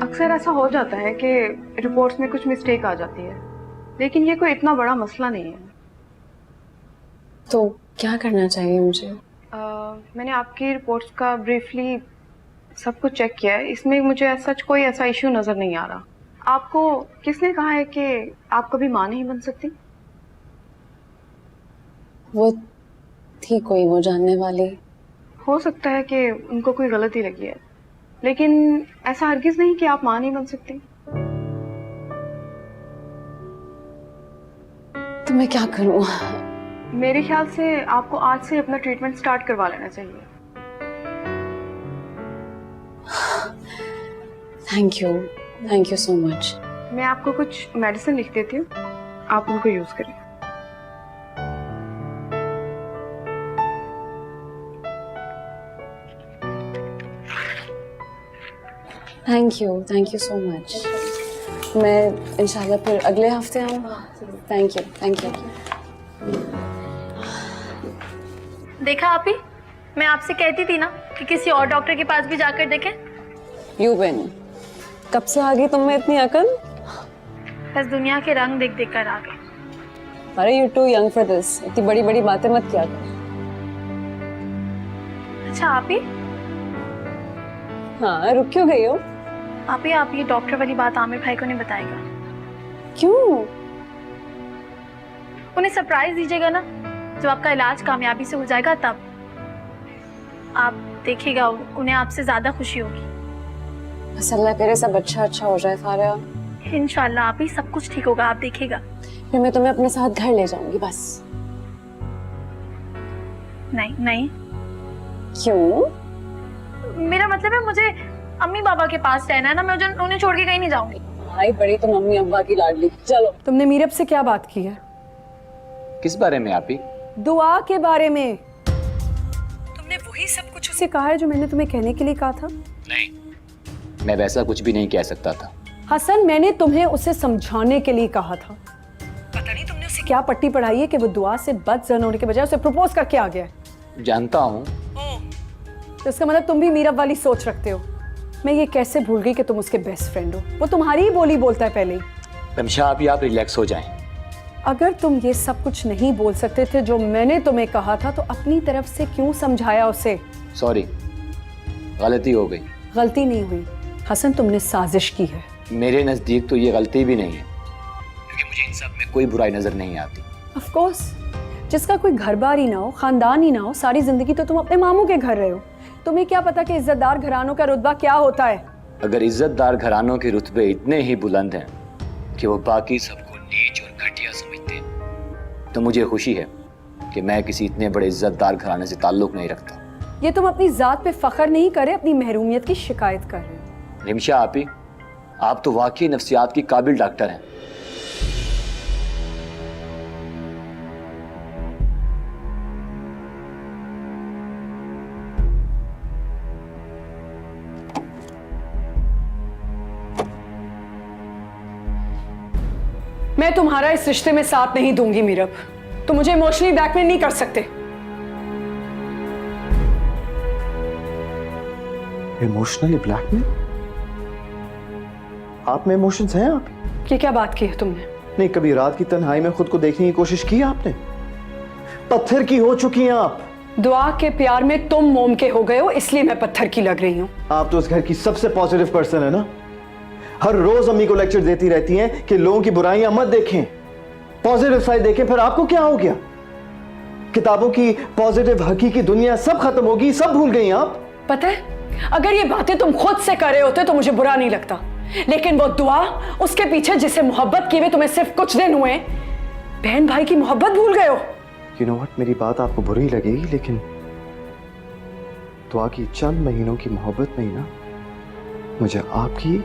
अक्सर ऐसा हो जाता है कि रिपोर्ट्स में कुछ मिस्टेक आ जाती है, लेकिन ये कोई इतना बड़ा मसला नहीं है। तो क्या करना चाहिए मुझे? मैंने आपकी रिपोर्ट्स का ब्रीफली सब कुछ चेक किया है। इसमें मुझे सच कोई ऐसा इश्यू नज़र नहीं आ रहा। आपको किसने कहा है कि आप कभी माँ नहीं बन सकती? वो थी कोई वो जानने वाली। हो सकता है कि उनको कोई गलती लगी है, लेकिन ऐसा हरगिज नहीं कि आप माँ नहीं बन सकती। तो मैं क्या करूं? मेरे ख्याल से आपको आज से अपना ट्रीटमेंट स्टार्ट करवा लेना चाहिए। Thank you so much. मैं आपको कुछ मेडिसिन लिख देती हूँ, आप उनको यूज करें। Thank you so much. मैं इंशाल्लाह फिर अगले हफ्ते आऊँ। Thank you. देखा आप ही, मैं आपसे कहती थी ना कि किसी और डॉक्टर के पास भी जाकर देखें। यूबिन, कब से आ गई तुम में इतनी अकल? बस दुनिया के रंग देख देख कर आ गए। अरे you too young for this. इतनी बड़ी बड़ी बातें मत किया कर। अच्छा आप ही, हाँ रुक क्यों गई हो? आप ये डॉक्टर वाली बात आमिर भाई को नहीं बताएगा। क्यों? उन्हें सरप्राइज दीजिएगा ना, जब आपका इलाज कामयाबी से हो जाएगा तब। आप देखिएगा, उन्हें आपसे ज्यादा खुशी होगी। बस अल्लाह करे सब अच्छा हो जाए फारिया। इंशाल्लाह आप ही, सब कुछ ठीक होगा, आप देखिएगा। फिर मैं तुम्हें अपने साथ घर ले जाऊंगी बस। नहीं। क्यों? मेरा मतलब है मुझे अम्मी बाबा के पास रहना है ना, मैं उन्हें छोड़ के कहीं नहीं जाऊंगी। भाई बड़ी तो मम्मी अब्बा की लाडली। चलो। तुमने मीरब से क्या बात की है? किस बारे में आप ही? दुआ के बारे में। तुमने वही सब कुछ उसे कहा है जो मैंने तुम्हें कहने के लिए कहा था? नहीं, मैं वैसा कुछ भी नहीं कह सकता था। हसन, मैंने तुम्हें उसे समझाने के लिए कहा था। पता नहीं तुमने उसे क्या पट्टी पढ़ाई है कि वो दुआ से बदजन होने के बजाय उसे प्रपोज करके आ गया है। जानता हूँ। तो इसका मतलब तुम भी मीरब वाली सोच रखते हो। मैं ये कैसे भूल गई कि तुम उसके बेस्ट फ्रेंड हो। वो तुम्हारी ही बोली बोलता है पहले ही। रमशा अभी आप रिलैक्स हो जाएं। अगर तुम ये सब कुछ नहीं बोल सकते थे जो मैंने तुम्हें कहा था, तो अपनी तरफ से क्यों समझाया उसे? सॉरी, गलती हो गई। गलती नहीं हुई हसन, तुमने साजिश की है। मेरे नजदीक तो ये गलती भी नहीं है, क्योंकि मुझे इन सब में कोई बुराई नजर नहीं आती। ऑफ कोर्स, जिसका कोई घर बार ही ना हो, खानदान ही ना हो, सारी जिंदगी तो तुम अपने मामू के घर रहे हो। तुम्हें क्या पता कि इज्जतदार घरानों का रुतबा क्या होता है? अगर इज्जतदार घरानों के रुतबे इतने ही बुलंद हैं कि वो बाकी सबको नीच और घटिया समझते हैं, तो मुझे खुशी है कि मैं किसी इतने बड़े इज्जतदार घराने से ताल्लुक नहीं रखता। ये तुम अपनी जात पे फख्र नहीं कर रहे, अपनी महरूमियत की शिकायत कर रहे हो। रिमशा आप तो वाकई नफ्सियात की काबिल डॉक्टर हैं। मैं तुम्हारा इस रिश्ते में साथ नहीं दूंगी मीरब। तुम मुझे इमोशनली ब्लैकमेल नहीं कर सकते। Emotionally blackmail? आप में इमोशंस हैं आप? ये क्या बात की है तुमने? नहीं, कभी रात की तन्हाई में खुद को देखने की कोशिश की आपने? पत्थर की हो चुकी हैं आप। दुआ के प्यार में तुम मोम के हो गए हो, इसलिए मैं पत्थर की लग रही हूँ। आप तो उस घर की सबसे पॉजिटिव पर्सन है ना। हर रोज अम्मी को लेक्चर देती रहती हैं कि लोगों की बुराइयां मत देखें, पॉजिटिव साइड देखें। फिर आपको क्या हो गया? किताबों की पॉजिटिव हकीकी दुनिया सब खत्म होगी, सब भूल गई आप। पता है, अगर ये बातें तुम खुद से कर रहे होते तो मुझे बुरा नहीं लगता, लेकिन वो दुआ, उसके पीछे जिसे मोहब्बत की हुए तुम्हें सिर्फ कुछ दिन हुए, बहन भाई की मोहब्बत भूल गए हो। यू नो व्हाट, मेरी बात आपको बुरी लगेगी, लेकिन दुआ की चंद महीनों की मोहब्बत में ही ना मुझे आपकी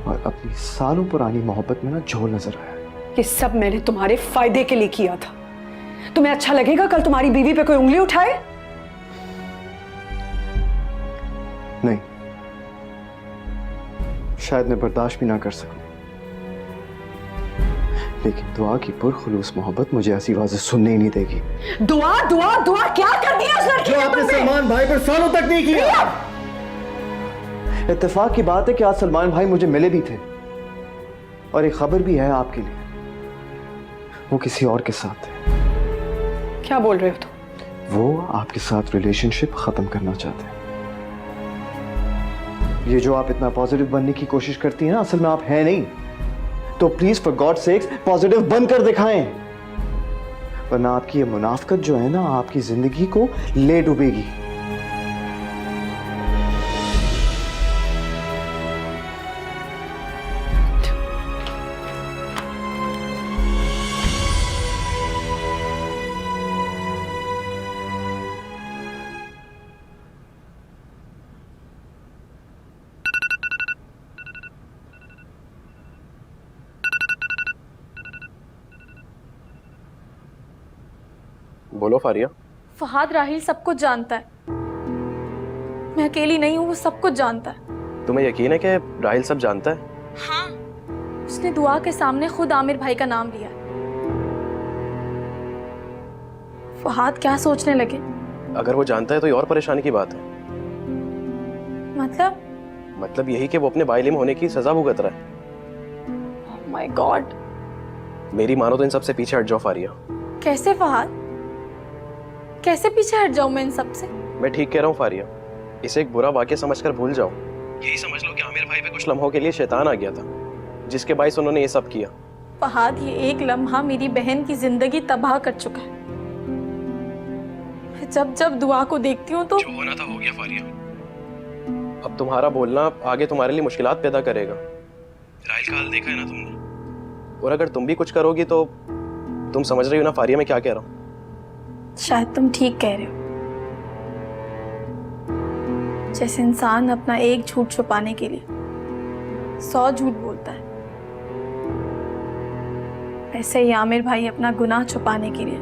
और अपनी सालों पुरानी मोहब्बत में ना झोल नजर आया। ये सब मैंने तुम्हारे फायदे के लिए किया था। तुम्हें अच्छा लगेगा कल तुम्हारी बीवी पे कोई उंगली उठाए? नहीं, शायद मैं बर्दाश्त भी ना कर सकूं, लेकिन दुआ की पुरखुलूस मोहब्बत मुझे ऐसी आवाजें सुनने ही नहीं देगी। दुआ दुआ दुआ क्या कर दिया उस लड़की जो ने आपने तुमसे? सलमान भाई पर सालों तक नहीं किया। इत्तेफाक की बात है कि आज सलमान भाई मुझे मिले भी थे, और एक खबर भी है आपके लिए, वो किसी और के साथ थे। क्या बोल रहे हो तुम? वो आपके साथ रिलेशनशिप खत्म करना चाहते हैं। ये जो आप इतना पॉजिटिव बनने की कोशिश करती हैं ना, असल में आप हैं नहीं। तो please for God sex positive बनकर दिखाएं, वरना आपकी ये मुनाफकत जो है ना, आपकी जिंदगी को ले डूबेगी। बोलो फारिया। फहाद राहिल सब कुछ जानता है, मैं अकेली नहीं हूँ, वो सब कुछ जानता है। तुम्हें यकीन है कि राहिल सब जानता है? हाँ, उसने दुआ के सामने खुद आमिर भाई का नाम लिया। फहाद क्या सोचने लगे? अगर वो जानता है तो ये और परेशानी की बात है। मतलब यही कि वो अपने बाइलिम होने की सजा भुगत रहा है। ओह माय गॉड, मेरी मानो तो इन सबसे पीछे हट जाओ फारिया। कैसे फहाद, कैसे पीछे हट जाऊं मैं इन सब से? मैं ठीक कह रहा हूँ फारिया, इसे एक बुरा वाक्य समझकर भूल जाओ। यही समझ लो कि आमिर भाई पे कुछ लम्हों के लिए शैतान आ गया था, जिसके बाइस उन्होंने ये सब किया। फहाद, ये एक लम्हा मेरी बहन की जिंदगी तबाह कर चुका है। जब जब दुआ को देखती हूँ तो जो होना था हो गया फारिया। अब तुम्हारा बोलना आगे तुम्हारे लिए मुश्किलात पैदा करेगा। राहिल का हाल देखा है ना तुमने, और अगर तुम भी कुछ करोगी तो तुम समझ रही हो ना फारिया मैं क्या कह रहा हूँ? शायद तुम ठीक कह रहे हो। जैसे इंसान अपना एक झूठ छुपाने के लिए 100 झूठ बोलता है, ऐसे ही आमिर भाई अपना गुनाह छुपाने के लिए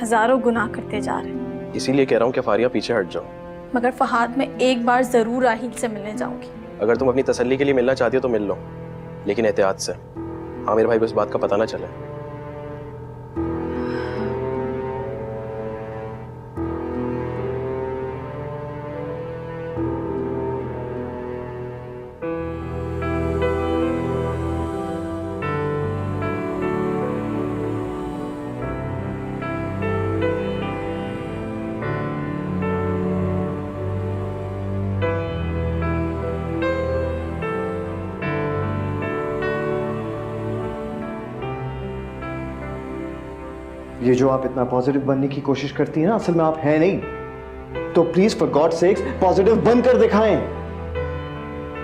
हजारों गुनाह करते जा रहे हैं। इसीलिए कह रहा हूँ कि फारिया पीछे हट जाओ। मगर फहाद, मैं एक बार जरूर राहिल से मिलने जाऊंगी। अगर तुम अपनी तसल्ली के लिए मिलना चाहती हो तो मिल लो, लेकिन एहतियात से। आमिर भाई को इस बात का पता ना चले। ये जो आप इतना पॉजिटिव बनने की कोशिश करती हैं ना, असल में आप हैं नहीं। तो please for God sex positive बनकर दिखाएं,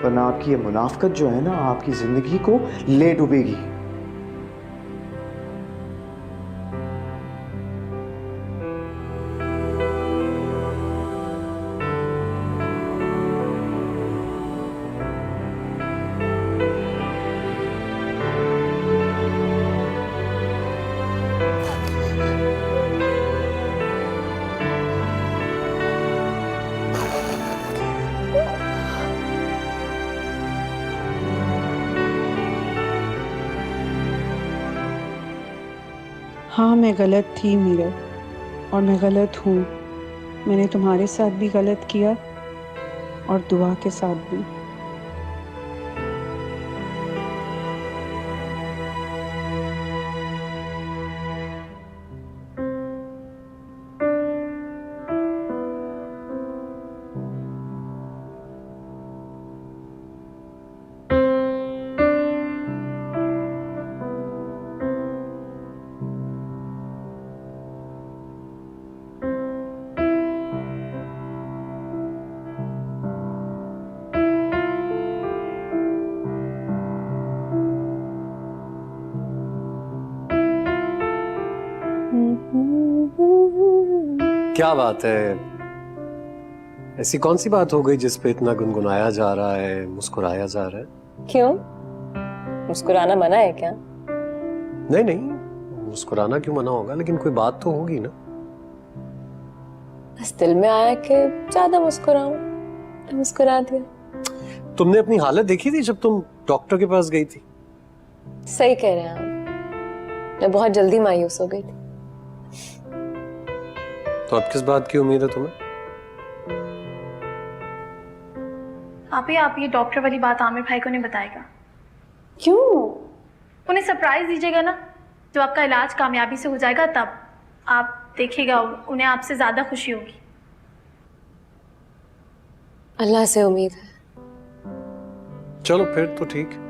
वरना आपकी ये मुनाफकत जो है ना, आपकी जिंदगी को ले डूबेगी। हाँ, मैं गलत थी मीरत, और मैं गलत हूँ। मैंने तुम्हारे साथ भी गलत किया और दुआ के साथ भी। क्या बात है, ऐसी कौन सी बात हो गई जिस पे इतना गुनगुनाया जा रहा है, मुस्कुराया जा रहा है? क्यों, मुस्कुराना मना है क्या? नहीं नहीं, मुस्कुराना क्यों मना होगा, लेकिन कोई बात तो होगी ना। बस दिल में आया कि ज्यादा मुस्कुराऊं तो मुस्कुरा दिया। तुमने अपनी हालत देखी थी जब तुम डॉक्टर के पास गई थी? सही कह रहे हैं आप, मैं बहुत जल्दी मायूस हो गई थी। तो अब किस बात की उम्मीद है तुम्हें? आप ये डॉक्टर वाली बात आमिर भाई को नहीं बताएगा। क्यों? उन्हें सरप्राइज दीजिएगा ना, जब आपका इलाज कामयाबी से हो जाएगा तब। आप देखिएगा उन्हें आपसे ज़्यादा खुशी होगी। अल्लाह से उम्मीद है। चलो फिर तो ठीक।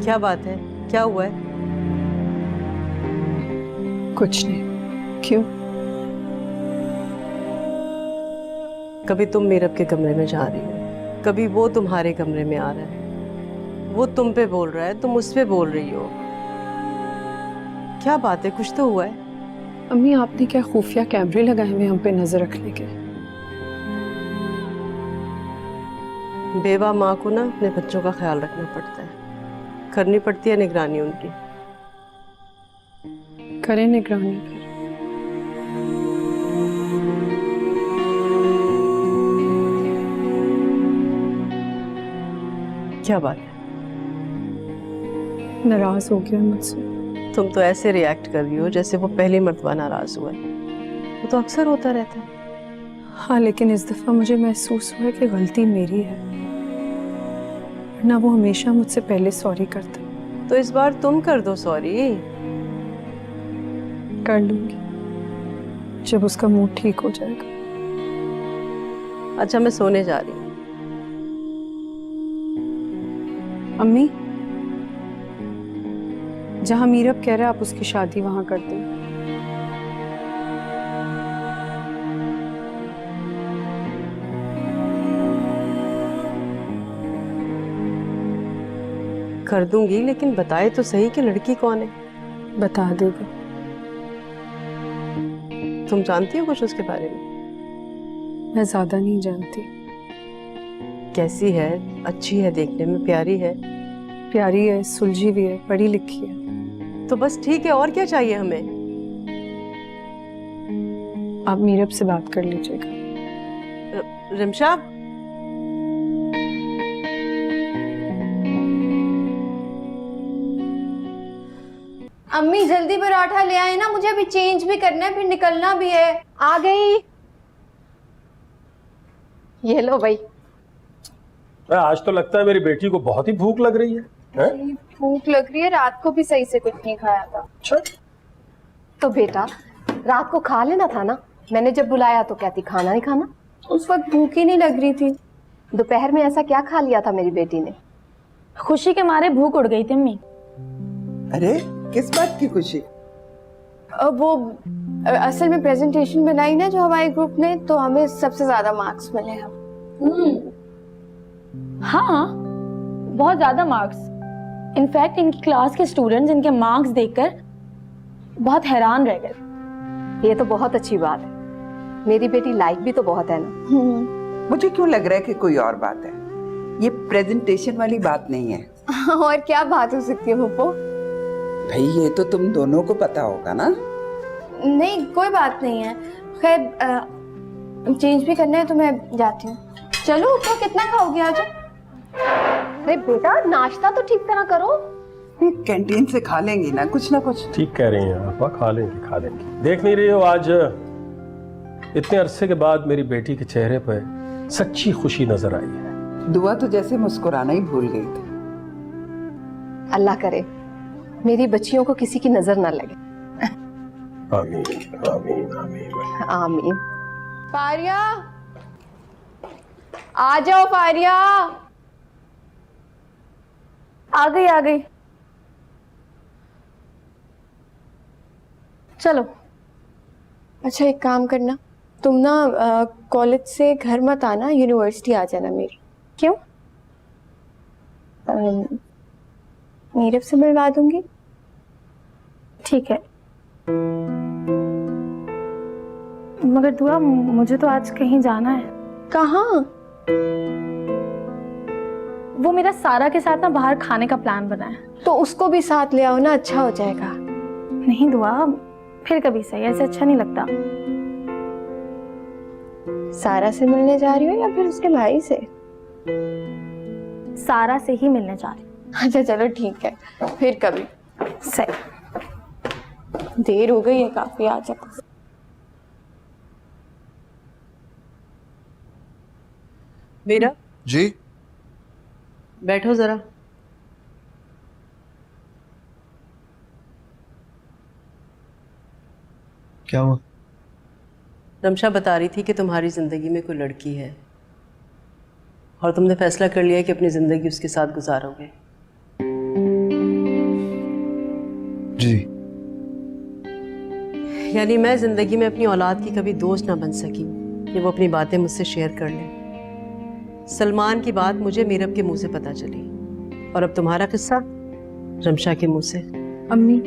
क्या बात है, क्या हुआ है? कुछ नहीं। क्यों? कभी तुम मीरब के कमरे में जा रही हो, कभी वो तुम्हारे कमरे में आ रहा है। वो तुम पे बोल रहा है, तुम उस पे बोल रही हो। क्या बात है, कुछ तो हुआ है। अम्मी आपने क्या खुफिया कैमरे लगाए हुए हम पे नजर रखने के? बेवा माँ को ना अपने बच्चों का ख्याल रखना पड़ता है, करनी पड़ती है निगरानी उनकी। करें निगरानी फिर। क्या बात है, नाराज हो गया मुझसे? तुम तो ऐसे रिएक्ट कर रही हो जैसे वो पहली मर्तबा नाराज हुआ है। वो तो अक्सर होता रहता है। हाँ, लेकिन इस दफा मुझे महसूस हुआ कि गलती मेरी है, वरना वो हमेशा मुझसे पहले सॉरी करता। तो इस बार तुम कर दो सॉरी। कर लूंगी जब उसका मूड ठीक हो जाएगा। अच्छा, मैं सोने जा रही हूँ। अम्मी, जहां मीरब कह रहा है आप उसकी शादी वहां कर दें। कर दूंगी, लेकिन बताए तो सही कि लड़की कौन है। बता देगा। तुम जानती हो कुछ उसके बारे में? मैं ज्यादा नहीं जानती। कैसी है? अच्छी है देखने में, प्यारी है? प्यारी है, सुलझी भी है, पढ़ी लिखी है। तो बस ठीक है, और क्या चाहिए हमें? आप मीरब से बात कर लीजिएगा। रिमशा, अम्मी जल्दी पराठा ले आए ना, मुझे अभी चेंज भी करना है, फिर निकलना भी है। आ गई। ये लो भाई। आज तो लगता है मेरी बेटी को बहुत ही भूख लग रही है? भूख लग रही है, रात को भी सही से कुछ नहीं खाया था। अच्छा, तो बेटा रात को खा लेना था ना, मैंने जब बुलाया तो कहती खाना नहीं खाना। उस वक्त भूख ही नहीं लग रही थी। दोपहर में ऐसा क्या खा लिया था मेरी बेटी ने? खुशी के मारे भूख उड़ गई थी अम्मी। अरे किस बात की खुशी? वो असल में प्रेजेंटेशन बनाई ना जो हमारे ग्रुप ने, तो हमें सबसे ज्यादा मार्क्स मिले हैं। हाँ, बहुत ज्यादा मार्क्स। इनफैक्ट इनकी क्लास के स्टूडेंट्स इनके मार्क्स देखकर बहुत हैरान रह गए। ये तो बहुत अच्छी बात है। मेरी बेटी लाइक भी तो बहुत है ना। मुझे क्यों लग रहा है कि कोई और बात है। ये प्रेजेंटेशन वाली बात नहीं है। और क्या बात हो सकती है पप्पो? भाई ये तो तुम दोनों को पता होगा ना। नहीं, कोई बात नहीं है। खैर चेंज भी करना है तो मैं जाती हूँ। चलो ऊपर, कितना खाओगे आज? अरे बेटा नाश्ता तो ठीक तरह करो। कैंटीन से खा लेंगी ना कुछ ना कुछ। ठीक कह रही हैं आपा, खा लेंगे। देख नहीं रही हो, आज इतने अरसे के बाद मेरी बेटी के चेहरे पर सच्ची खुशी नजर आई है। दुआ तो जैसे मुस्कुराना ही भूल गई थी। अल्लाह करे मेरी बच्चियों को किसी की नजर ना लगे। आमीन आमीन आमीन आमीन। फारिया आ जाओ। फारिया आ गई। चलो। अच्छा एक काम करना, तुम ना कॉलेज से घर मत आना, यूनिवर्सिटी आ जाना मेरी। क्यों? मीरब से मिलवा दूंगी। ठीक है, मगर दुआ मुझे तो आज कहीं जाना है। कहाँ? वो मेरा सारा के साथ ना बाहर खाने का प्लान बना है। तो उसको भी साथ ले आओ ना, अच्छा हो जाएगा। नहीं दुआ, फिर कभी सही, ऐसे अच्छा नहीं लगता। सारा से मिलने जा रही हो या फिर उसके भाई से? सारा से ही मिलने जा रही हूँ। अच्छा चलो ठीक है, फिर कभी। सही। देर हो गई है काफी, आ जाओ। मेरा जी बैठो जरा। क्या हुआ? रमशा बता रही थी कि तुम्हारी जिंदगी में कोई लड़की है और तुमने फैसला कर लिया है कि अपनी जिंदगी उसके साथ गुजारोगे। जी। यानी मैं जिंदगी में अपनी औलाद की कभी दोस्त ना बन सकी कि वो अपनी बातें मुझसे शेयर कर ले। सलमान की बात मुझे मीरब के मुंह से पता चली और अब तुम्हारा किस्सा रमशा के मुंह से। अम्मी,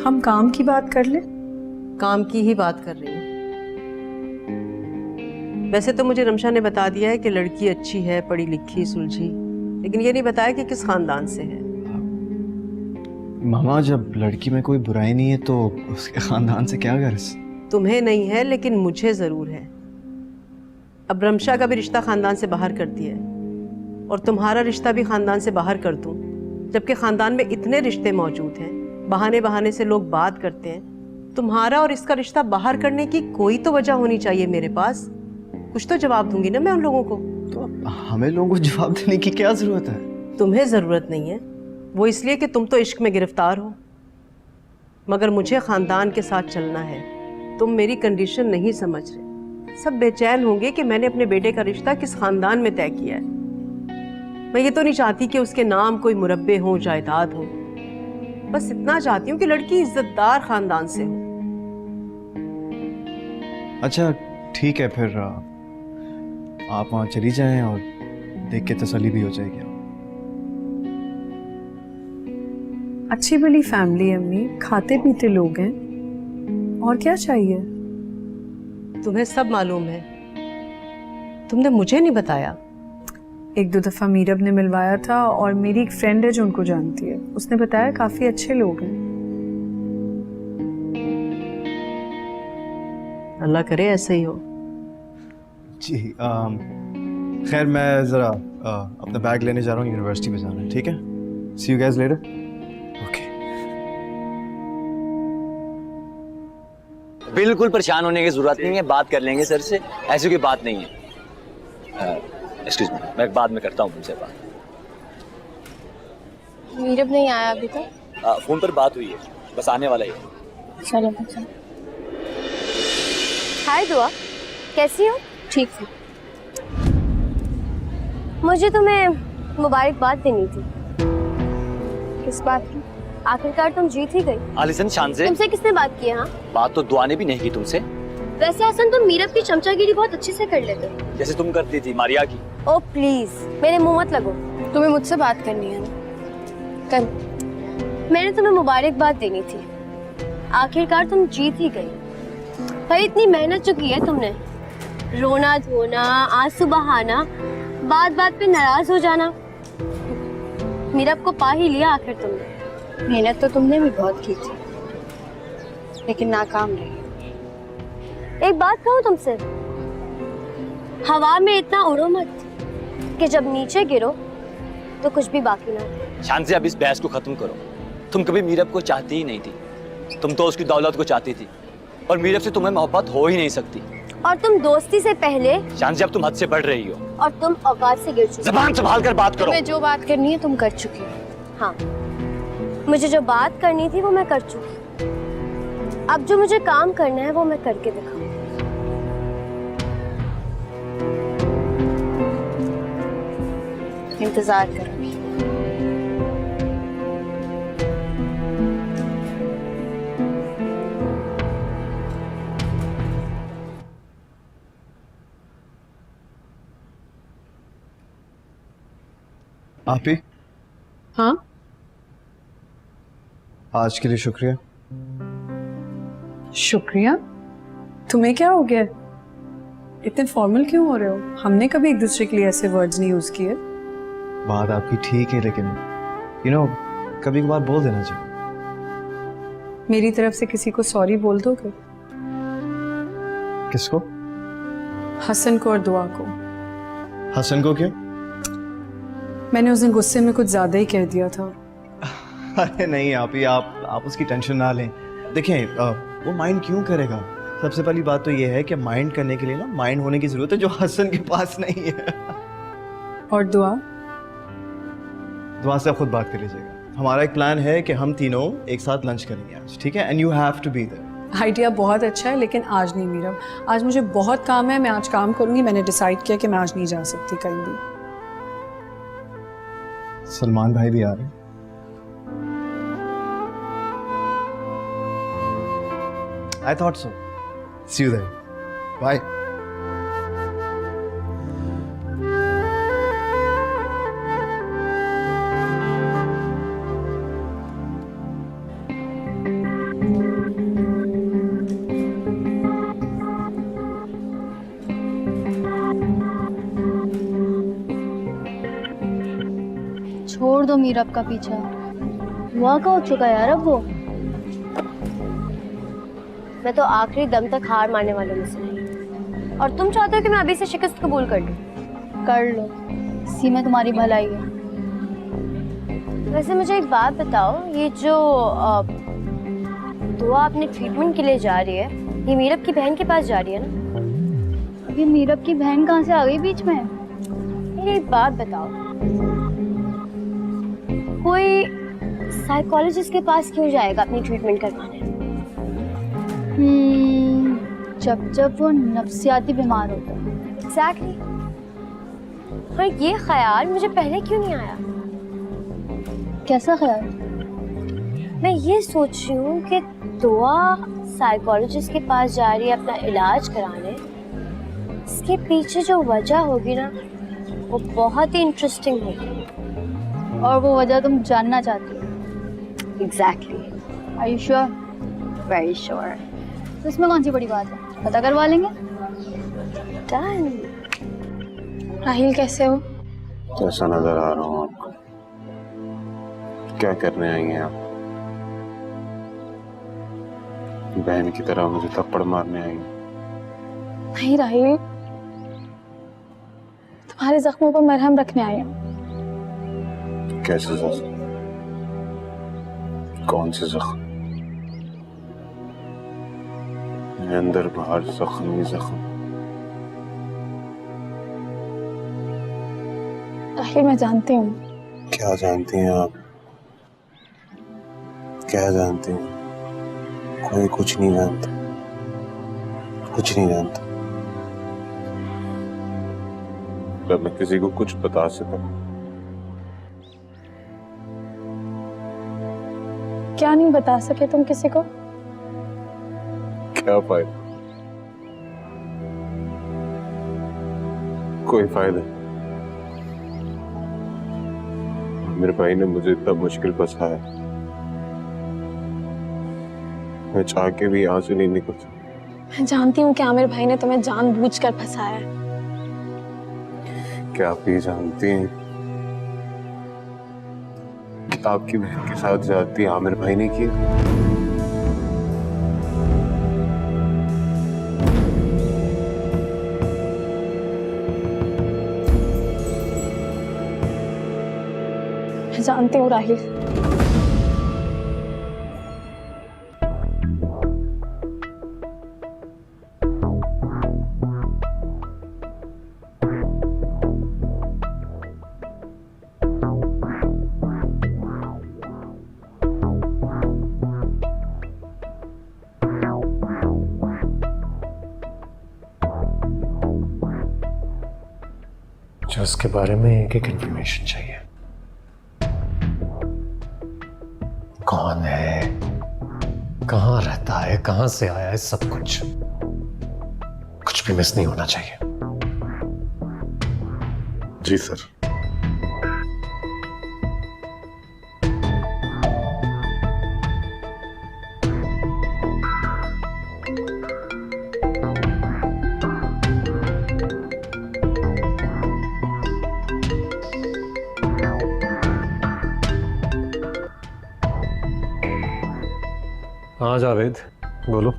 हम काम की बात कर ले। काम की ही बात कर रही हूँ। वैसे तो मुझे रमशा ने बता दिया है कि लड़की अच्छी है, पढ़ी लिखी सुलझी, लेकिन ये नहीं बताया कि किस खानदान से है। मामा, जब लड़की में कोई बुराई नहीं है तो उसके खानदान से क्या गर्ज? तुम्हें नहीं है लेकिन मुझे जरूर है। अब रमशा का भी रिश्ता खानदान से बाहर कर दिया है और तुम्हारा रिश्ता भी खानदान से बाहर कर दूं, जबकि खानदान में इतने रिश्ते मौजूद हैं, बहाने बहाने से लोग बात करते हैं। तुम्हारा और इसका रिश्ता बाहर करने की कोई तो वजह होनी चाहिए मेरे पास। कुछ तो जवाब दूंगी ना मैं उन लोगों को। तो हमें लोगों को जवाब देने की क्या जरूरत है? तुम्हें जरूरत नहीं है, वो इसलिए कि तुम तो इश्क में गिरफ्तार हो, मगर मुझे खानदान के साथ चलना है। तुम मेरी कंडीशन नहीं समझ रहे। सब बेचैन होंगे कि मैंने अपने बेटे का रिश्ता किस खानदान में तय किया है। मैं ये तो नहीं चाहती कि उसके नाम कोई मुरब्बे हो, जायदाद हो। बस इतना चाहती हूँ कि लड़की इज्जतदार खानदान से हो। अच्छा ठीक है, फिर आप वहाँ चली जाएं और देख के तसल्ली भी हो जाएगी। अच्छी भली फैमिली है अम्मी, खाते पीते लोग हैं, और क्या चाहिए? तुम्हें सब मालूम है, तुमने मुझे नहीं बताया। एक दो दफा मीरब ने मिलवाया था और मेरी एक फ्रेंड है जो उनको जानती है, उसने बताया काफी अच्छे लोग हैं। अल्लाह करे ऐसे ही हो। जी खैर, मैं ज़रा अपना बैग लेने जा रहा हूँ, यूनिवर्सिटी में जाना है। ठीक है, सी यू गाइस लेटर। ओके। बिल्कुल परेशान होने की जरूरत नहीं है, बात कर लेंगे सर से, ऐसी कोई बात नहीं है। एक्सक्यूज मी, मैं बाद में करता हूँ तुमसे बात। मीरब नहीं आया अभी तक? फोन पर बात हुई है, बस आने वाला ही है। चलो चलो। हाय दुआ, कैसी हो? ठीक है। मुझे तुम्हें मुबारकबाद देनी थी। किस बात की? आखिरकार तुम जीत ही गई। आलिसन शान से। तुमसे किसने बात की? हाँ, बात तो दुआ ने भी नहीं की तुमसे। वैसे हसन तुम मीरब की चमचागिरी बहुत अच्छे से कर लेते हो, जैसे तुम करती थी मारिया की। ओ प्लीज मेरे मुंह मत लगो। तुम्हें मुझसे बात करनी है ना? कर। मैंने तुम्हें मुबारकबाद देनी थी, आखिरकार तुम जीत ही गई। भाई इतनी मेहनत जो की है तुमने, रोना धोना, आंसू बहाना, बात बात पे नाराज हो जाना, मीरब को पा ही लिया आखिर तुमने। मेहनत तो तुमने भी बहुत की थी, लेकिन नाकाम रही। एक बात कहूँ तुमसे, हवा में इतना उड़ो मत कि जब नीचे गिरो तो कुछ भी बाकी ना रहे। शान से अब इस बहस को खत्म करो। तुम कभी मीरब को चाहती ही नहीं थी, तुम तो उसकी दौलत को चाहती थी, और मीरब से तुम्हें मोहब्बत हो ही नहीं सकती। और तुम दोस्ती से पहले। शान से अब तुम हद से बढ़ रही हो और तुम औकात से गिर चुकी हो। जबान संभाल कर बात करो। तुम्हें जो बात करनी है तुम कर चुकी हो। हाँ, मुझे जो बात करनी थी वो मैं कर चुकी। अब जो मुझे काम करना है वो मैं करके दिखाऊं। इंतजार करूंगी। आप ही? हाँ, आज के लिए शुक्रिया। शुक्रिया? तुम्हें क्या हो गया? इतने फॉर्मल क्यों हो रहे हो? हमने कभी एक दूसरे के लिए ऐसे वर्ड्स नहीं यूज किए। बात आपकी ठीक है, लेकिन कभी कभार बोल देना चाहिए। मेरी तरफ से किसी को सॉरी बोल दोगे? किसको? हसन को और दुआ को। हसन को क्यों? मैंने उस दिन गुस्से में कुछ ज्यादा ही कह दिया था। अरे नहीं आप उसकी टेंशन ना लें। देखें वो माइंड क्यों करेगा? सबसे पहली बात तो ये है कि माइंड करने के लिए ना माइंड होने की जरूरत है, जो हसन के पास नहीं है। और दुआ से आप खुद बात कर लीजिएगा। हमारा एक प्लान है कि हम तीनों एक साथ लंच करेंगे आज, ठीक है? And you have to be there. Idea बहुत अच्छा है, लेकिन आज नहीं मीरब। आज मुझे बहुत काम है, मैं आज काम करूंगी। मैंने डिसाइड किया कि मैं आज नहीं जा सकती कहीं भी। सलमान भाई भी आ रहे हैं। I thought so. See you there. Bye. छोड़ दो मीरब का पीछा। वहाँ का हो चुका है यार अब वो। मैं तो आखिरी दम तक हार मानने वालों में से नहीं। और तुम चाहते हो कि मैं अभी से शिकस्त कबूल कर लूं? कर लो, इसी में तुम्हारी भलाई है। वैसे मुझे एक बात बताओ, ये जो दुआ अपने ट्रीटमेंट के लिए जा रही है, ये मीरब की बहन के पास जा रही है ना? ये मीरब की बहन कहाँ से आ गई बीच में? ये एक बात बताओ, कोई साइकोलॉजिस्ट के पास क्यों जाएगा अपनी ट्रीटमेंट करवाने? जब वो नफ्सियाती बीमार होता है। एग्जैक्टली। हाँ, ये ख्याल मुझे पहले क्यों नहीं आया? कैसा ख्याल? मैं ये सोच रही हूँ कि दुआ साइकोलॉजिस्ट के पास जा रही है अपना इलाज कराने। इसके पीछे जो वजह होगी ना, वो बहुत ही इंटरेस्टिंग होगी। और वो वजह तुम जानना चाहती हो? Exactly. Are you sure? Very sure. तो इसमें कौन सी बड़ी बात है, पता करवा लेंगे। डन। राहिल कैसे हो? कैसा नजर आ रहा हूँ आपको? क्या करने आई हैं आप? बहन की तरह मुझे थप्पड़ मारने आई हैं? नहीं राहिल, तुम्हारे जख्मों पर मरहम रखने आई हूँ। कैसे जख्म? कौन से जख्म? अंदर बाहर जख्म ही जख्म। राहिल मैं जानती हूँ। क्या जानती हैं आप? क्या जानती हैं? कोई कुछ नहीं जानता, कुछ नहीं जानता। जब मैं किसी को कुछ बता सकूं, क्या नहीं बता सके तुम किसी को? क्या फायदा? कोई फायदा? मेरे भाई ने मुझे इतना मुश्किल फंसाया, मैं चाह के भी आंसू नहीं निकलता। मैं जानती हूँ कि आमिर भाई ने तुम्हें जानबूझकर फंसाया है। क्या आप ये जानती हैं कि आपकी बहन के साथ ज्यादती आमिर भाई ने की? मैं जानती हूँ राहिल। मुझे उसके बारे में एक एक इंफॉर्मेशन चाहिए। कौन है, कहाँ रहता है, कहाँ से आया है, सब कुछ। कुछ भी मिस नहीं होना चाहिए। जी सर। हाँ जावेद बोलो।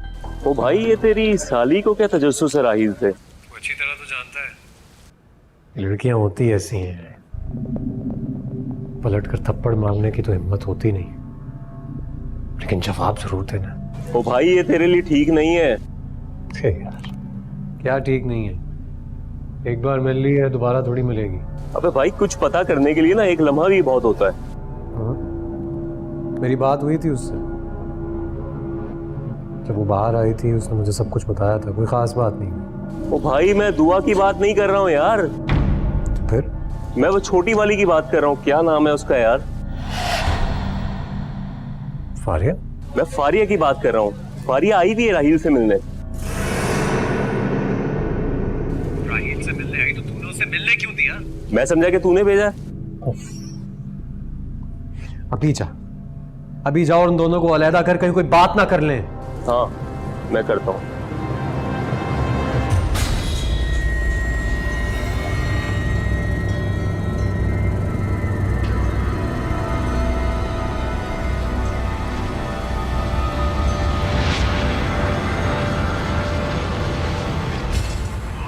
ओ भाई, ये तेरी साली को क्या तजस्सुस है राहील से? अच्छी तरह तो जानता है। लड़कियां होती ऐसी हैं, पलट कर थप्पड़ मारने की तो हिम्मत होती नहीं, लेकिन जवाब जरूर देना। ओ भाई, ये तेरे लिए ठीक नहीं है। यार क्या ठीक नहीं है? एक बार मिल ली है दोबारा थोड़ी मिलेगी। अबे भाई, कुछ पता करने के लिए ना एक लम्हा भी बहुत होता है। हाँ? मेरी बात हुई थी उससे, जब वो बाहर आई थी उसने मुझे सब कुछ बताया था, कोई खास बात नहीं। ओ भाई, मैं दुआ की बात नहीं कर रहा हूँ यार। तो फिर? मैं वो छोटी वाली की बात कर रहा हूँ। क्या नाम है उसका यार? फारिया? मैं फारिया की बात कर रहा हूँ। फारिया आई भी है राहील से मिलने। राहील से मिलने आई तो तूने उसे मिलने क्यों दिया? मैं समझा कि तूने भेजा। अभी जाओ और उन दोनों को अलहदा कर कहीं कोई बात ना कर लें। हाँ, मैं करता हूँ।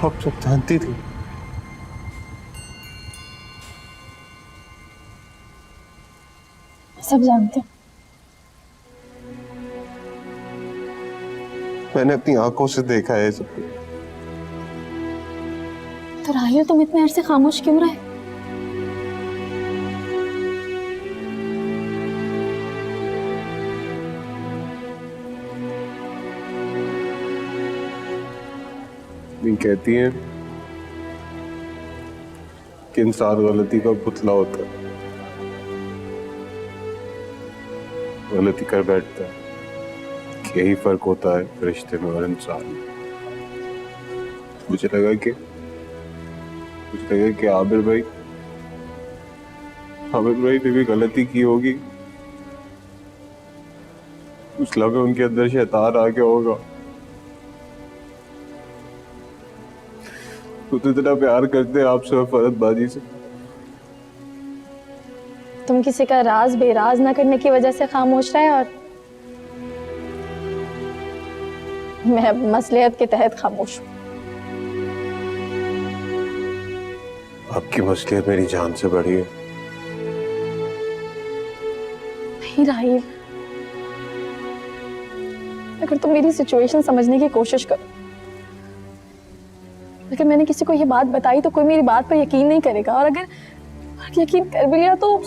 आप सब जानती थी? सब जानते हैं। मैंने अपनी आंखों से देखा है सब कुछ। तो राहिल, तुम इतने अरसे खामोश क्यों रहे? नहीं, कहती हैं कि इंसान गलती का पुतला होता है, गलती कर बैठता है। यही फर्क होता है रिश्ते में और इंसान में। मुझे लगा कि आबिर भाई ने भी गलती की होगी। उस लम्हे उनके अंदर शैतान आ गया होगा। तो इतना प्यार करते हैं आपसे और फरदबाजी से। तुम किसी का राज बेराज ना करने की वजह से खामोश रहे, और मैं अब मसलियत के तहत खामोश हूँ। आपकी मसलियत मेरी जान से बड़ी है। नहीं राहील, अगर तुम मेरी सिचुएशन समझने की कोशिश करो, अगर मैंने किसी को ये बात बताई तो कोई मेरी बात पर यकीन नहीं करेगा, और अगर यकीन कर भी लिया तो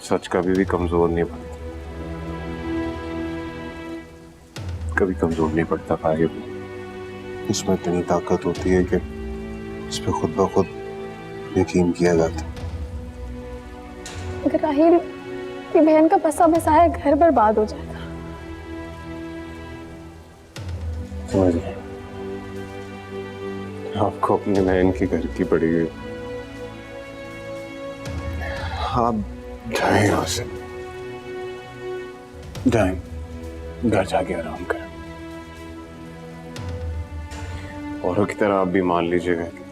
सच कभी भी कमजोर नहीं पड़ता, कभी कमजोर नहीं पड़ता भाई। इसमें इतनी ताकत होती है कि इस पे खुद ब खुद यकीन किया जाता है। अगर राहील की बहन का बसा बसाया घर बर्बाद हो जाएगा। समझ गए? आपको अपनी बहन की घर की पड़ी हुई। आप जाएं यहाँ से, जाएं, घर जाके आराम करें। औरों की तरह आप भी मान लीजिएगा कि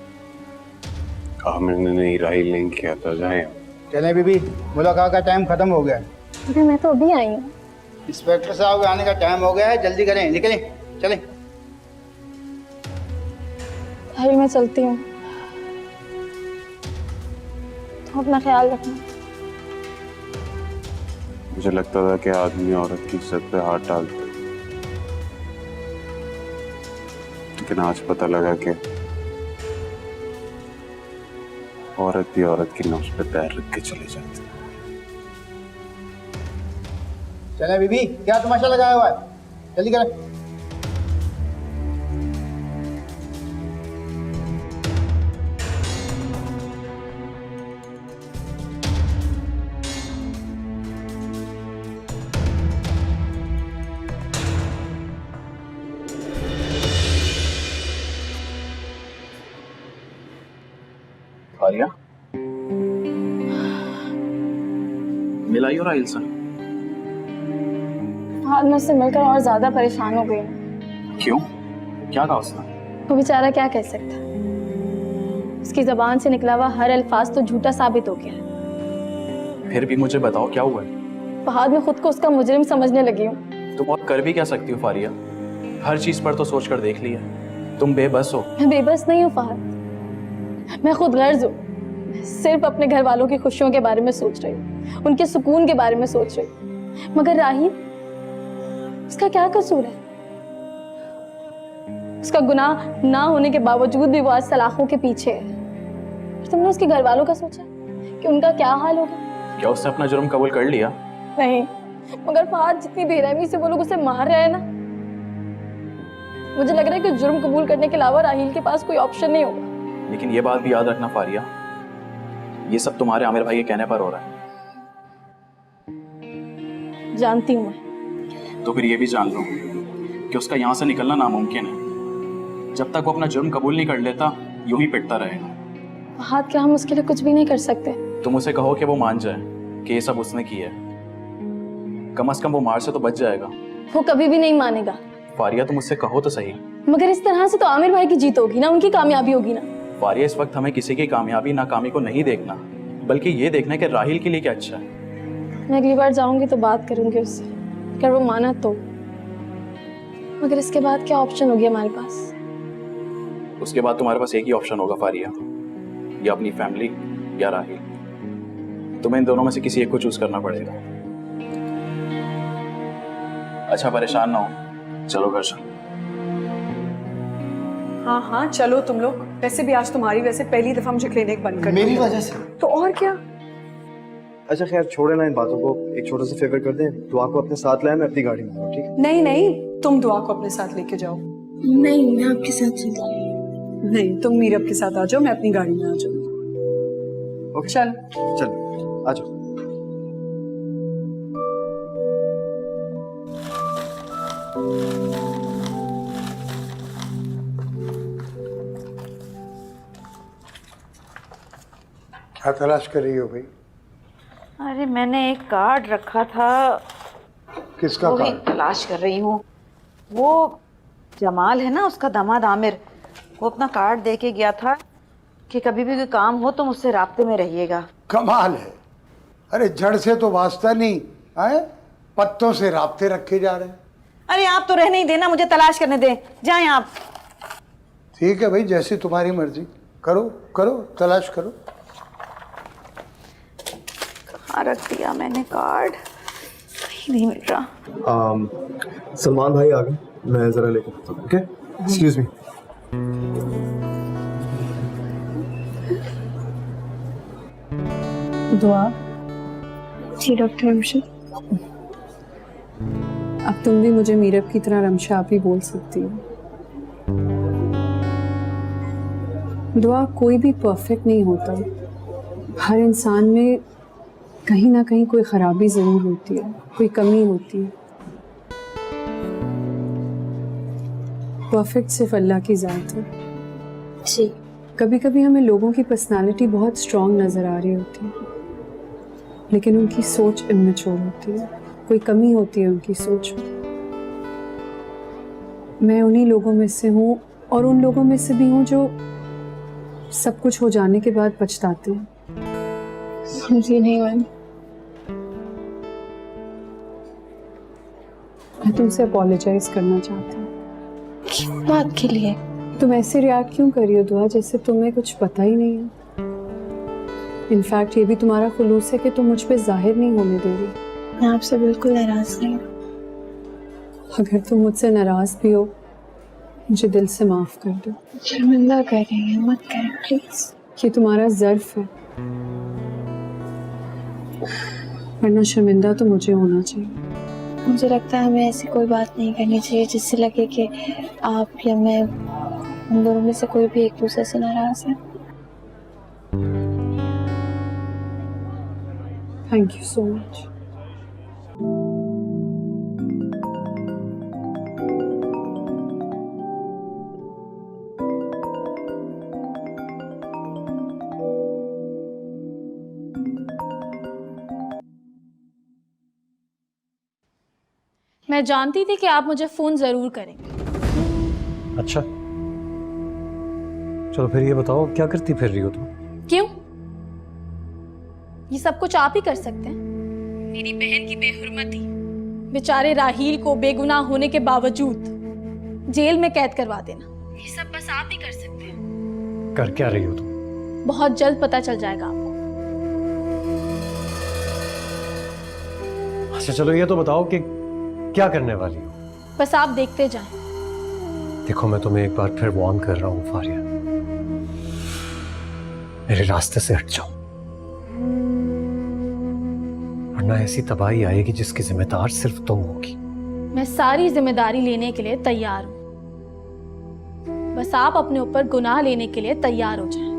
आमिर ने नहीं, राहील नहीं किया था। जाएं। चलें बीबी, मुलाकात का टाइम खत्म हो गया। अरे मैं तो अभी आई हूँ। इंस्पेक्टर साहब के आने का टाइम हो गया है, जल्दी करें, निकलें, चलें। राहील, मैं चलती हूँ, तो अपना ख्याल रखना। मुझे लगता था कि आदमी औरत की इज्जत पे हाथ डालता, लेकिन आज पता लगा कि औरत भी औरत की नौश पे पैर रख के चले जाती है। चलें बीबी, क्या तमाशा लगाया हुआ है, जल्दी करें। फारिया, मिलाई हो राहील से? आज मैं उससे मिलकर और ज्यादा परेशान हो गई। क्यों? क्या कहा उसने? वो बेचारा क्या कह सकता, उसकी जबान से निकला हुआ हर अल्फाज तो झूठा साबित हो गया। फिर भी मुझे बताओ क्या हुआ है। फहाद, मैं खुद को उसका मुजरिम समझने लगी हूँ। तुम और कर भी क्या सकती हो फारिया? हर चीज पर तो सोच कर देख लिया। तुम बेबस हो। मैं बेबस नहीं हूँ फहाद, मैं खुद गर्ज हूँ। सिर्फ अपने घर वालों की खुशियों के बारे में सोच रही हूँ, उनके सुकून के बारे में सोच रही हूँ। मगर राहील, उसका क्या कसूर है? उसका गुनाह ना होने के बावजूद भी वो आज सलाखों के पीछे है। और तुमने उसके घर वालों का सोचा कि उनका क्या हाल होगा? क्या उसने अपना जुर्म कबूल कर लिया? नहीं, मगर फहाद, जितनी बेरहमी से वो लोग उसे मार रहे हैं ना, मुझे लग रहा है कि जुर्म कबूल करने के अलावा राहील के पास कोई ऑप्शन नहीं होगा। लेकिन ये बात भी याद रखना फारिया, ये सब तुम्हारे आमिर भाई के कहने पर हो रहा है। जानती हूँ मैं। तो फिर ये भी जान लो कि उसका यहाँ से निकलना नामुमकिन है। जब तक वो अपना जुर्म कबूल नहीं कर लेता, यूं ही पिटता रहेगा। फहाद, क्या हम उसके लिए कुछ भी नहीं कर सकते? तुम उसे कहो कि वो मान जाए कि ये सब उसने किया है। कम से कम वो मार से तो बच जाएगा। वो कभी भी नहीं मानेगा। फारिया, तुम उससे कहो तो सही। मगर इस तरह से तो आमिर भाई की जीत होगी ना, उनकी कामयाबी होगी ना। फारिया, इस वक्त हमें किसी की कामयाबी नाकामी को नहीं देखना, बल्कि ये देखना है कि राहील के लिए क्या अच्छा है। मैं अगली बार जाऊंगी तो बात करूंगी उससे, अगर वो माना तो। मगर इसके बाद क्या ऑप्शन होगी हमारे पास? उसके बाद तुम्हारे पास एक ही ऑप्शन होगा फारिया, या अपनी फैमिली या राहील। तुम्हें इन दोनों में से किसी एक को चूज करना पड़ेगा। अच्छा, परेशान ना हो, चलो घर चलो। हाँ हाँ चलो तुम लोग। वैसे भी आज तुम्हारी वैसे पहली दफा मुझे क्लिनिक बंद कर मेरी वजह से? तो और क्या। अच्छा खैर, छोड़े ना इन बातों को। एक छोटा सा फेवर कर दें, दुआ को अपने साथ लाए, मैं अपनी गाड़ी में हूँ, ठीक है? नहीं नहीं, तुम दुआ को अपने साथ लेके जाओ। नहीं, मैं आपके साथ चलती। नहीं, तुम मीरब के साथ आ जाओ, मैं अपनी गाड़ी में आ जाऊँ। ओके चल चल आ जाओ। क्या तलाश कर रही हो भाई? अरे मैंने एक कार्ड रखा था, किसका वो ही कार्ड? तलाश कर रही हूँ। वो जमाल है ना, उसका दामाद आमिर, वो अपना कार्ड दे के गया था कि कभी भी कोई काम हो तो मुझसे राब्ते में रहिएगा। कमाल है। अरे जड़ से तो वास्ता नहीं है, पत्तों से राब्ते रखे जा रहे हैं। अरे आप तो रहने ही देना, मुझे तलाश करने दें, जाएं आप। ठीक है भाई, जैसी तुम्हारी मर्जी। करो करो, तलाश करो। कहाँ रख दिया मैंने कार्ड, कहीं नहीं मिल रहा। सलमान भाई आ गए, मैं जरा लेकर आता हूँ। Okay, excuse me. दुआ। जी डॉक्टर रमशा। अब तुम भी मुझे मीरब की तरह रमशा आप ही बोल सकती हो। दुआ, कोई भी परफेक्ट नहीं होता। हर इंसान में कहीं ना कहीं कोई खराबी जरूर होती है, कोई कमी होती है। परफेक्ट सिर्फ अल्लाह की ज़ात है। जी। कभी कभी हमें लोगों की पर्सनालिटी बहुत स्ट्रांग नज़र आ रही होती है, लेकिन उनकी सोच इमेच्योर होती है, कोई कमी होती है उनकी सोच में। मैं उन्हीं लोगों में से हूँ, और उन लोगों में से भी हूँ जो सब कुछ हो जाने के बाद पछताते हैं। समझी नहीं मैम। मैं तुमसे अपोलोजाइज करना चाहती हूँ। किस बात के लिए? तुम ऐसे रिएक्ट क्यों कर रही हो दुआ, जैसे तुम्हें कुछ पता ही नहीं है? इनफैक्ट ये भी तुम्हारा खुलूस है कि तुम मुझ पे जाहिर नहीं होने दे रही। मैं आपसे बिल्कुल नाराज नहीं हूँ। अगर तुम मुझसे नाराज भी हो, मुझे दिल से माफ कर दो। शर्मिंदा कर रही हैं, मत करें प्लीज। ये तुम्हारा ज़र्फ है, वरना शर्मिंदा तो मुझे होना चाहिए। मुझे लगता है हमें ऐसी कोई बात नहीं करनी चाहिए जिससे लगे कि आप या मैं, हम दोनों में से कोई भी एक दूसरे से नाराज है। Thank you so much. मैं जानती थी कि आप मुझे फोन जरूर करेंगे। अच्छा, चलो फिर ये बताओ क्या करती फिर रही हो तुम? क्यों? ये सब कुछ आप ही कर सकते हैं। मेरी बहन की बेहुरमती, बेचारे राहील को बेगुनाह होने के बावजूद जेल में कैद करवा देना, ये सब बस आप ही कर सकते हैं। कर क्या रही हो तुम? बहुत जल्द पता चल जाएगा आपको। अच्छा चलो ये तो बताओ कि क्या करने वाली हो? बस आप देखते जाएं। देखो मैं तुम्हें एक बार फिर वार्न कर रहा हूँ फारिया, मेरे रास्ते से हट जाओ, वरना ऐसी तबाही आएगी जिसकी जिम्मेदार सिर्फ तुम होगी। मैं सारी जिम्मेदारी लेने के लिए तैयार हूँ, बस आप अपने ऊपर गुनाह लेने के लिए तैयार हो जाएं।